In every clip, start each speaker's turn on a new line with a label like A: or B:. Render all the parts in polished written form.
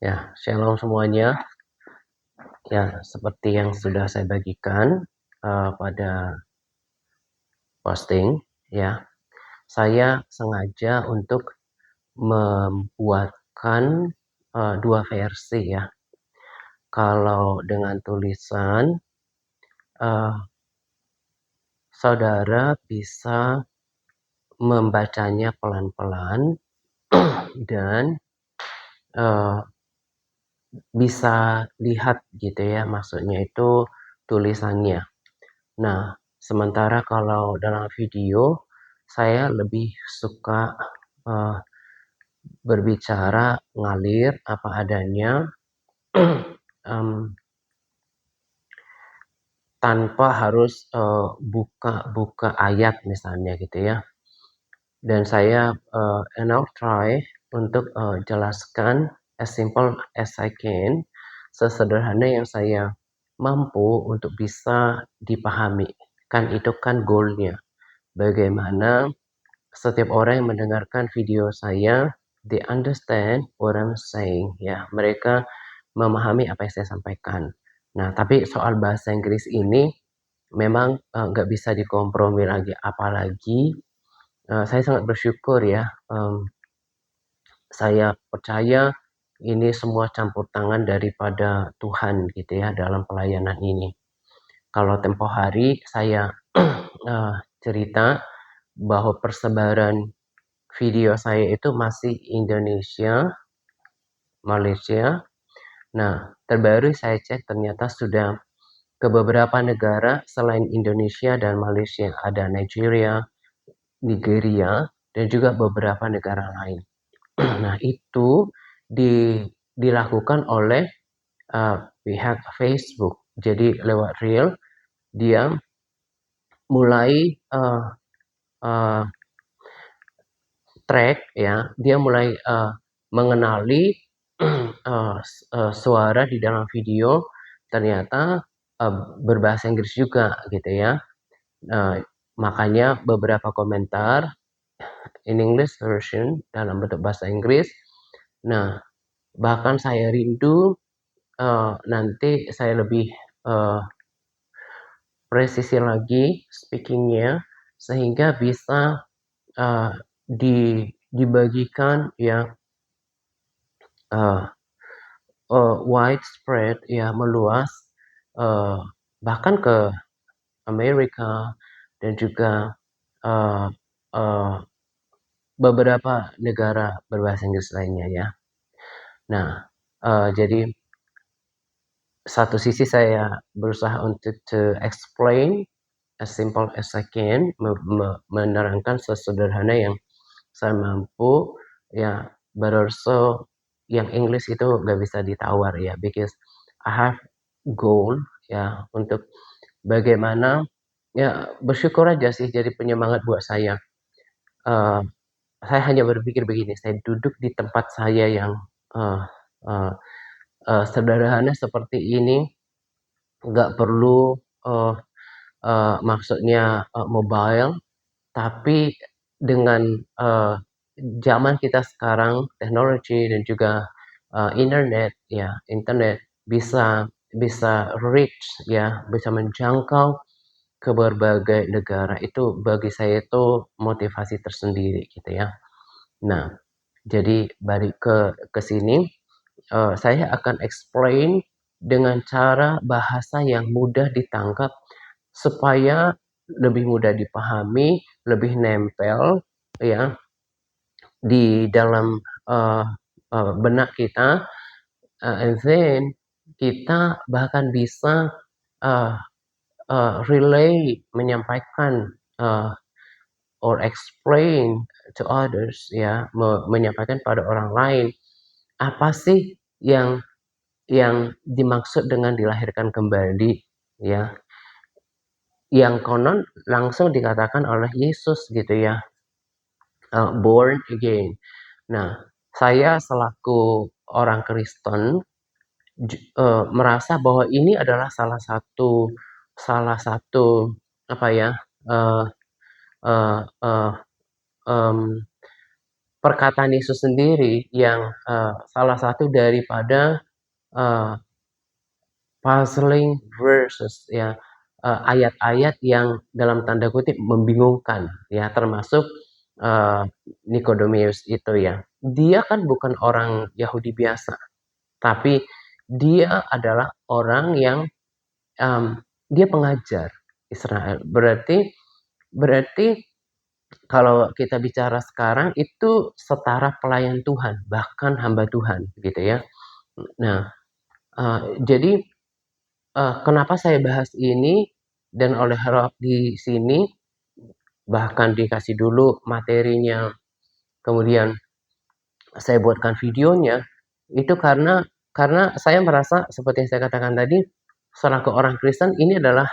A: Ya, shalom semuanya. Ya, seperti yang sudah saya bagikan pada posting, ya, saya sengaja untuk membuatkan dua versi ya. Kalau dengan tulisan, uh, saudara bisa membacanya pelan-pelan dan uh, bisa lihat gitu ya, maksudnya itu tulisannya. Nah, sementara kalau dalam video, saya lebih suka uh, berbicara ngalir apa adanya, um, tanpa harus buka ayat misalnya gitu ya. Dan saya now try untuk jelaskan as simple as I can, sesederhana yang saya mampu untuk bisa dipahami. Kan itu kan goalnya. Bagaimana setiap orang yang mendengarkan video saya, they understand what I'm saying. Ya, mereka memahami apa yang saya sampaikan. Nah, tapi soal bahasa Inggris ini memang nggak bisa dikompromi lagi. Apalagi saya sangat bersyukur ya. Saya percaya ini semua campur tangan daripada Tuhan gitu ya dalam pelayanan ini. Kalau tempo hari saya cerita bahwa persebaran video saya itu masih Indonesia, Malaysia. Nah, terbaru saya cek ternyata sudah ke beberapa negara selain Indonesia dan Malaysia. Ada Nigeria, dan juga beberapa negara lain. Nah, itu dilakukan oleh pihak Facebook. Jadi lewat Reel, dia mulai track ya, dia mulai mengenali suara di dalam video ternyata berbahasa Inggris juga gitu ya. Makanya beberapa komentar in English version dalam bentuk bahasa Inggris. Nah, bahkan saya rindu nanti saya lebih presisi lagi speakingnya sehingga bisa dibagikan ya widespread ya, meluas bahkan ke Amerika dan juga beberapa negara berbahasa Inggris lainnya ya. Nah, jadi satu sisi saya berusaha untuk to explain as simple as I can, menerangkan sesederhana yang saya mampu ya, but also yang English itu nggak bisa ditawar ya, because I have goal ya untuk bagaimana ya, bersyukur aja sih jadi penyemangat buat saya. Saya hanya berpikir begini, saya duduk di tempat saya yang sederhana seperti ini, nggak perlu maksudnya mobile, tapi dengan zaman kita sekarang, teknologi dan juga internet bisa reach ya, bisa menjangkau ke berbagai negara. Itu bagi saya itu motivasi tersendiri gitu ya. Nah, jadi balik ke sini, saya akan explain dengan cara bahasa yang mudah ditangkap supaya lebih mudah dipahami, lebih nempel ya di dalam benak kita, and then kita bahkan bisa relay, menyampaikan or explain to others ya, menyampaikan pada orang lain apa sih yang dimaksud dengan dilahirkan kembali ya, yang konon langsung dikatakan oleh Yesus gitu ya, born again. Nah, saya selaku orang Kristen merasa bahwa ini adalah salah satu apa ya, uh, uh, um, perkataan Yesus sendiri yang salah satu daripada uh, puzzling verses ya, ayat-ayat yang dalam tanda kutip membingungkan ya, termasuk uh, Nikodemus itu ya. Dia kan bukan orang Yahudi biasa, tapi dia adalah orang yang dia pengajar Israel. Berarti kalau kita bicara sekarang itu setara pelayan Tuhan, bahkan hamba Tuhan gitu ya. Nah, jadi kenapa saya bahas ini dan oleh Roh di sini bahkan dikasih dulu materinya, kemudian saya buatkan videonya, itu karena saya merasa seperti yang saya katakan tadi, selaku orang Kristen ini adalah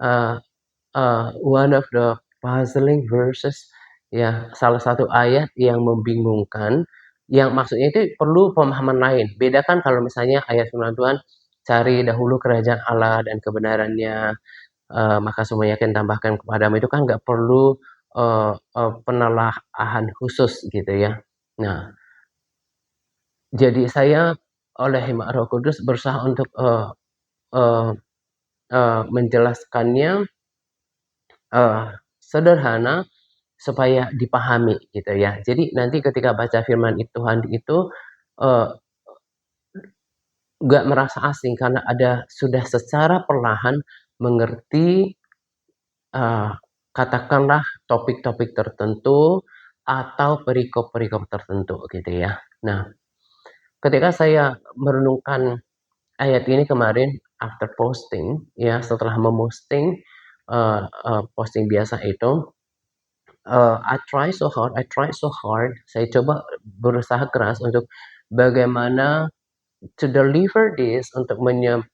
A: uh, one of the puzzling verses ya, salah satu ayat yang membingungkan, yang maksudnya itu perlu pemahaman lain. Bedakan kalau misalnya ayat firman Tuhan, cari dahulu kerajaan Allah dan kebenarannya, maka semuanya akan tambahkan kepadamu, itu kan nggak perlu penelaahan khusus gitu ya. Nah, jadi saya oleh hikmat Roh Kudus berusaha untuk menjelaskannya sederhana supaya dipahami gitu ya. Jadi nanti ketika baca firman Tuhan itu nggak merasa asing karena ada sudah secara perlahan mengerti katakanlah topik-topik tertentu atau perikop-perikop tertentu gitu ya. Nah, ketika saya merenungkan ayat ini kemarin after posting ya, setelah memosting posting biasa itu, I try so hard, saya coba berusaha keras untuk bagaimana to deliver this, untuk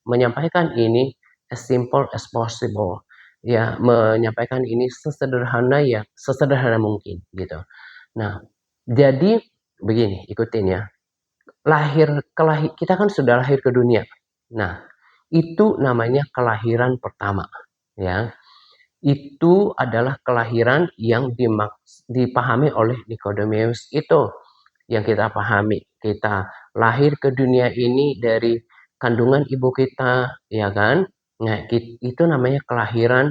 A: menyampaikan ini as simple as possible. Ya, menyampaikan ini sesederhana mungkin gitu. Nah, jadi begini, ikutin ya. Kita kan sudah lahir ke dunia. Nah, itu namanya kelahiran pertama, ya. Itu adalah kelahiran yang dipahami oleh Nikodemus itu, yang kita pahami. Kita lahir ke dunia ini dari kandungan ibu kita, ya kan? Nah, itu namanya kelahiran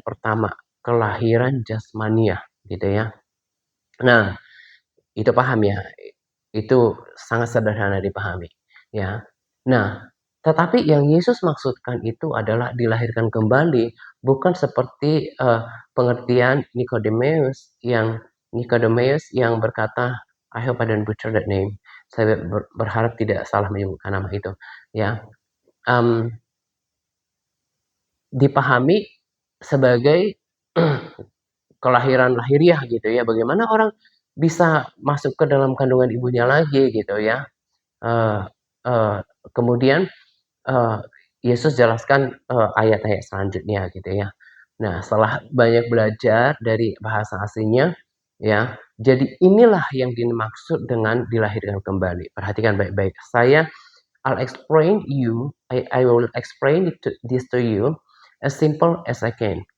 A: pertama, kelahiran jasmania, gitu ya. Nah, itu paham ya? Itu sangat sederhana dipahami, ya. Nah, tetapi yang Yesus maksudkan itu adalah dilahirkan kembali, bukan seperti pengertian Nikodemus yang berkata, I hope I don't butcher that name. Saya berharap tidak salah menyebutkan nama itu, ya. Dipahami sebagai kelahiran lahiriah gitu ya. Bagaimana orang bisa masuk ke dalam kandungan ibunya lagi gitu ya. Uh, uh, Kemudian Yesus jelaskan ayat-ayat selanjutnya gitu ya. Nah, setelah banyak belajar dari bahasa aslinya, ya, jadi inilah yang dimaksud dengan dilahirkan kembali. Perhatikan baik-baik. I will explain this to you as simple as I can.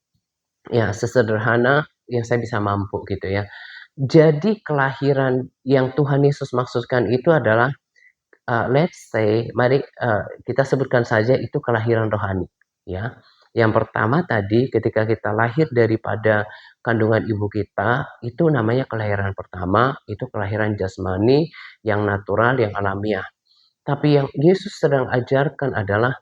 A: Ya, sesederhana yang saya bisa mampu gitu ya. Jadi kelahiran yang Tuhan Yesus maksudkan itu adalah let's say, mari kita sebutkan saja itu kelahiran rohani, ya. Yang pertama tadi ketika kita lahir daripada kandungan ibu kita, itu namanya kelahiran pertama, itu kelahiran jasmani yang natural, yang alamiah. Tapi yang Yesus sedang ajarkan adalah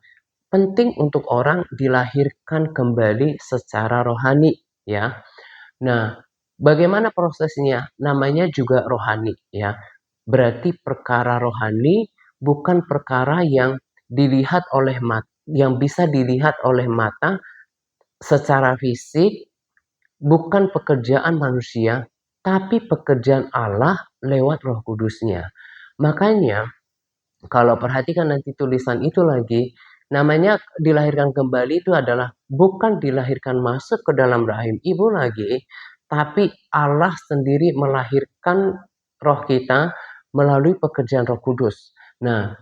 A: penting untuk orang dilahirkan kembali secara rohani, ya. Nah, bagaimana prosesnya? Namanya juga rohani, ya. Berarti perkara rohani bukan perkara yang yang bisa dilihat oleh mata secara fisik, bukan pekerjaan manusia, tapi pekerjaan Allah lewat Roh Kudusnya. Makanya kalau perhatikan nanti tulisan itu lagi, namanya dilahirkan kembali itu adalah bukan dilahirkan masuk ke dalam rahim ibu lagi, tapi Allah sendiri melahirkan roh kita melalui pekerjaan Roh Kudus. Nah,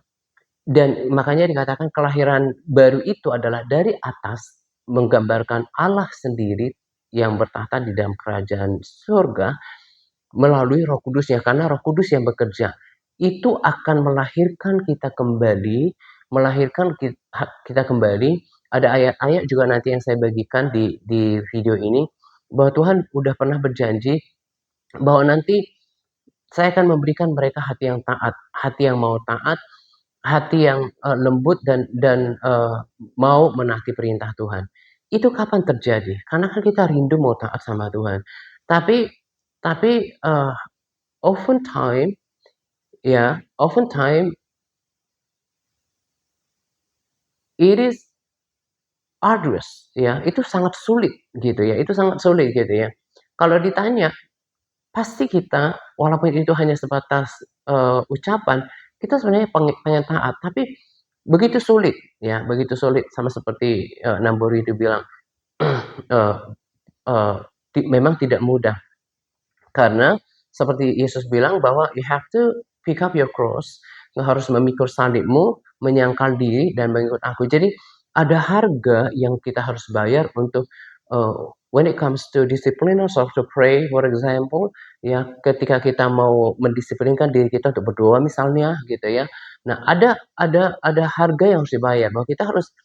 A: dan makanya dikatakan kelahiran baru itu adalah dari atas, menggambarkan Allah sendiri yang bertahta di dalam kerajaan surga, melalui Roh Kudus-Nya, karena Roh Kudus yang bekerja. Itu akan melahirkan kita kembali, melahirkan kita kembali. Ada ayat-ayat juga nanti yang saya bagikan di video ini, bahwa Tuhan udah pernah berjanji bahwa nanti saya akan memberikan mereka hati yang taat, hati yang mau taat, hati yang lembut dan mau menaati perintah Tuhan. Itu kapan terjadi? Karena kan kita rindu mau taat sama Tuhan. Tapi oftentimes ya, oftentimes it is arduous ya, itu sangat sulit gitu ya, itu sangat sulit gitu ya. Kalau ditanya, pasti kita walaupun itu hanya sebatas ucapan, kita sebenarnya pengen taat, tapi begitu sulit ya, begitu sulit sama seperti Namburi itu bilang, eee eee, memang tidak mudah. Karena seperti Yesus bilang bahwa you have to pick up your cross, harus memikul salibmu, menyangkal diri dan mengikut aku. Jadi ada harga yang kita harus bayar untuk when it comes to discipline ourselves to pray, for example, ya ketika kita mau mendisiplinkan diri kita untuk berdoa misalnya gitu ya. Nah, ada harga yang harus dibayar bahwa kita harus,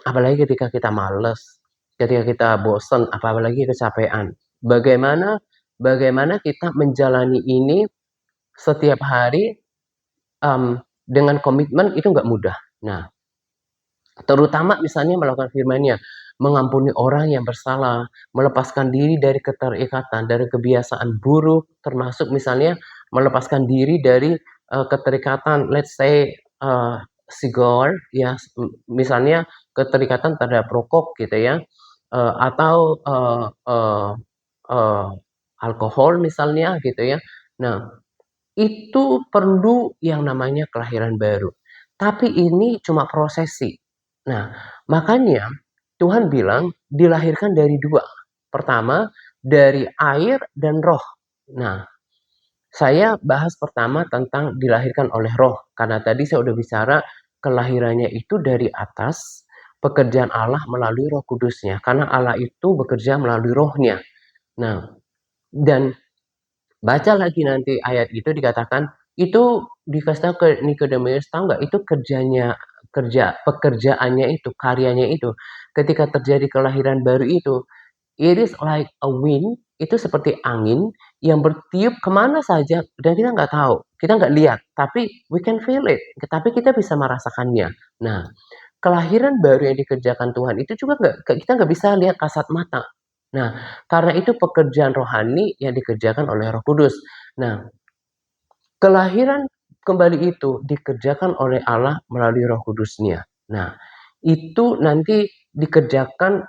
A: apalagi ketika kita males, ketika kita bosen, apalagi kecapean. Bagaimana bagaimana kita menjalani ini setiap hari, dengan komitmen itu nggak mudah. Nah, terutama misalnya melakukan firman-Nya, mengampuni orang yang bersalah, melepaskan diri dari keterikatan, dari kebiasaan buruk, termasuk misalnya melepaskan diri dari keterikatan, let's say, cigar, ya, misalnya keterikatan terhadap rokok gitu ya, atau alkohol misalnya gitu ya. Nah, itu perlu yang namanya kelahiran baru. Tapi ini cuma prosesi. Nah, makanya Tuhan bilang dilahirkan dari dua. Pertama, dari air dan roh. Nah, saya bahas pertama tentang dilahirkan oleh roh. Karena tadi saya udah bicara kelahirannya itu dari atas, pekerjaan Allah melalui Roh Kudusnya. Karena Allah itu bekerja melalui rohnya. Nah, dan baca lagi nanti ayat itu dikatakan, itu dikasih tahu ke Nikodemus, tahu nggak itu pekerjaannya itu, karyanya itu, ketika terjadi kelahiran baru itu, it is like a wind, itu seperti angin yang bertiup kemana saja dan kita nggak tahu, kita nggak lihat, tapi we can feel it, tapi kita bisa merasakannya. Nah, kelahiran baru yang dikerjakan Tuhan itu juga kita nggak bisa lihat kasat mata. Nah, karena itu pekerjaan rohani yang dikerjakan oleh Roh Kudus. Nah, kelahiran kembali itu dikerjakan oleh Allah melalui Roh Kudusnya. Nah, itu nanti dikerjakan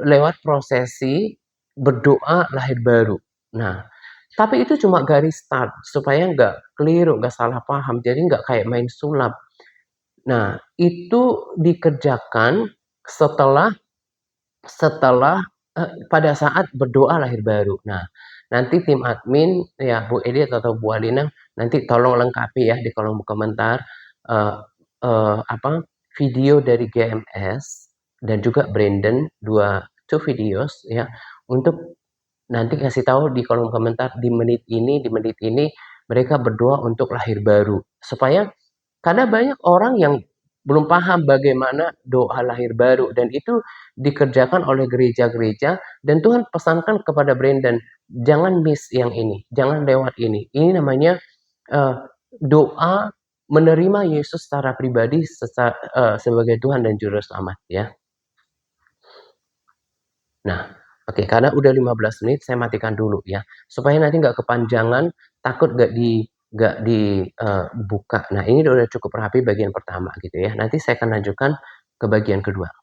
A: lewat prosesi berdoa lahir baru. Nah, tapi itu cuma garis start supaya nggak keliru, nggak salah paham. Jadi nggak kayak main sulap. Nah, itu dikerjakan setelah setelah, pada saat berdoa lahir baru. Nah, nanti tim admin, ya Bu Edit atau Bu Alina, nanti tolong lengkapi ya di kolom komentar, eee apa, video dari GMS dan juga Brandon, two videos ya, untuk nanti kasih tahu di kolom komentar di menit ini mereka berdoa untuk lahir baru. Supaya karena banyak orang yang belum paham bagaimana doa lahir baru dan itu dikerjakan oleh gereja-gereja dan Tuhan pesankan kepada Brandon, jangan miss yang ini, jangan lewat ini. Ini namanya uh, doa menerima Yesus secara pribadi sebagai Tuhan dan Juru Selamat ya. Nah, oke, karena udah 15 menit saya matikan dulu ya. Supaya nanti nggak kepanjangan, takut nggak dibuka. Nah, ini udah cukup rapi bagian pertama gitu ya. Nanti saya akan lanjutkan ke bagian kedua.